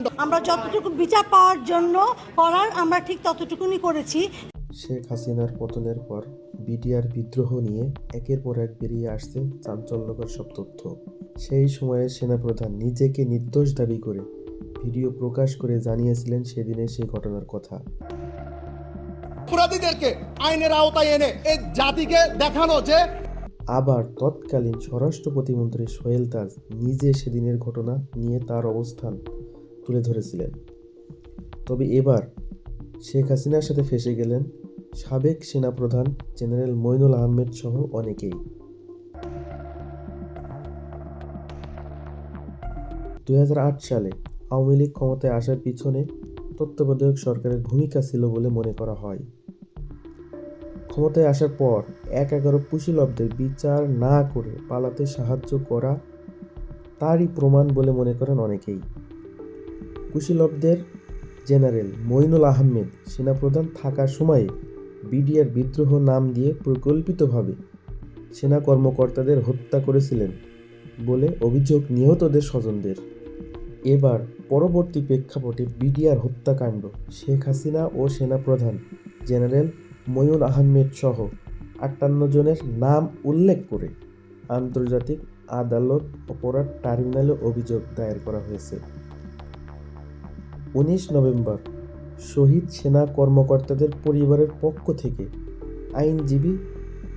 আমরা যতটুকু বিচার পাওয়ার জন্য করার আমরা ঠিক ততটুকুনি করেছি। শেখ হাসিনার পতনের পর বিডিআর বিদ্রোহ নিয়ে একের পর এক বেরিয়ে আসছে চাঞ্চল্যকর সব তথ্য। সেই সময়ে সেনাপ্রধান নিজেকে নির্দোষ দাবি করে ভিডিও প্রকাশ করে জানিয়েছিলেন সেদিনের সেই ঘটনার কথা। অপরাধীদেরকে আইনের আওতায় এনে এই জাতিকে দেখানো যে আবার তৎকালীন স্বরাষ্ট্র প্রতিমন্ত্রী সোহেল তাজ নিজে সেদিনের ঘটনা নিয়ে তার অবস্থান তুলে ধরেছিলেন। তবে এবার শেখ হাসিনার সাথে ফেঁসে গেলেন সাবেক সেনাপ্রধান জেনারেল মঈনুল আহমেদ সহ অনেকেই। 2008 সালে আওয়ামী লীগ ক্ষমতায় আসার পিছনে তত্ত্বাবধায়ক সরকারের ভূমিকা ছিল বলে মনে করা হয়। ক্ষমতায় আসার পর 11 কুশীলবদের বিচার না করে পালাতে সাহায্য করা তারই প্রমাণ বলে মনে করেন অনেকেই। কুশীলবদের জেনারেল মঈনুল আহমেদ সেনাপ্রধান থাকার সময়ে বিডিআর বিদ্রোহ নাম দিয়ে পরিকল্পিতভাবে সেনা কর্মকর্তাদের হত্যা করেছিলেন বলে অভিযোগ নিহতদের স্বজনদের। এবার পরবর্তী প্রেক্ষাপটে বিডিআর হত্যাকাণ্ড, শেখ হাসিনা ও সেনাপ্রধান জেনারেল মঈনুল আহমেদ সহ 58 জনের নাম উল্লেখ করে আন্তর্জাতিক আদালত অপরাধ ট্রাইব্যুনালে অভিযোগ দায়ের করা হয়েছে। 19 নভেম্বর শহীদ সেনা কর্মকর্তাদের পরিবারের পক্ষ থেকে আইনজীবী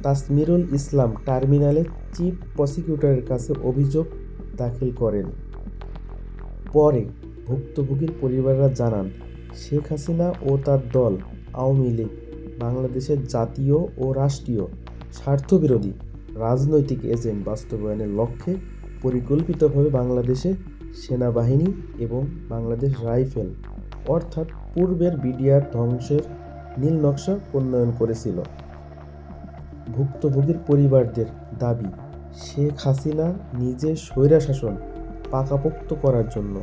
তাসমিরুল ইসলাম ট্রাইব্যুনালে চিফ প্রসিকিউটরের কাছে অভিযোগ দাখিল করেন। পরে ভুক্তভোগীর পরিবাররা জানান, শেখ হাসিনা ও তার দল আওয়ামী লীগ বাংলাদেশের জাতীয় ও রাষ্ট্রীয় স্বার্থবিরোধী রাজনৈতিক এজেন্ড বাস্তবায়নের লক্ষ্যে পরিকল্পিতভাবে বাংলাদেশে সেনাবাহিনী এবং বাংলাদেশ রাইফেল অর্থাৎ পূর্বের বিডিআর ধ্বংসের নীলনকশা প্রণয়ন করেছিল। ভুক্তভোগীর পরিবারদের দাবি, শেখ হাসিনা নিজের স্বৈরশাসন পাকাপোক্ত করার জন্য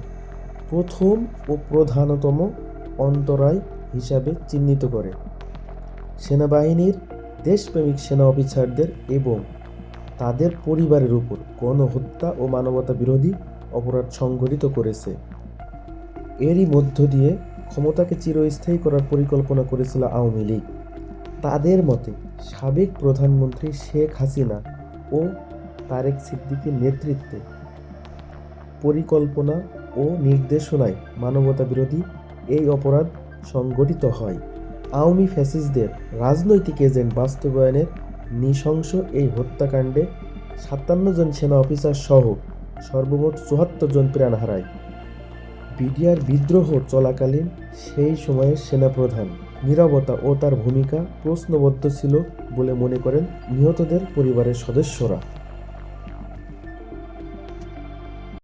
প্রথম ও প্রধানতম অন্তরায় হিসাবে চিহ্নিত করে সেনাবাহিনীর দেশপ্রেমিক সেনা অফিসারদের এবং তাদের পরিবারের উপর গণহত্যা ও মানবতা বিরোধী অপরাধ সংঘটিত করেছে। এরই মধ্য দিয়ে ক্ষমতাকে চিরস্থায়ী করার পরিকল্পনা করেছিল আওয়ামী লীগ। তাদের মতে সাবেক প্রধানমন্ত্রী শেখ হাসিনা ও তারেক সিদ্দিকীর নেতৃত্বে পরিকল্পনা ও নির্দেশনায় মানবতা বিরোধী এই অপরাধ সংঘটিত হয়। আওয়ামী ফ্যাসিস্টদের রাজনৈতিক এজেন্ড বাস্তবায়নের নৃশংস এই হত্যাকাণ্ডে 57 জন সেনা অফিসার সহ সর্বমোট 74 জন প্রাণ হারায়। বিডিআর বিদ্রোহ চলাকালীন সেই সময়ের সেনাপ্রধান নীরবতা ও তার ভূমিকা প্রশ্নবদ্ধ ছিল বলে মনে করেন নিহতদের পরিবারের সদস্যরা।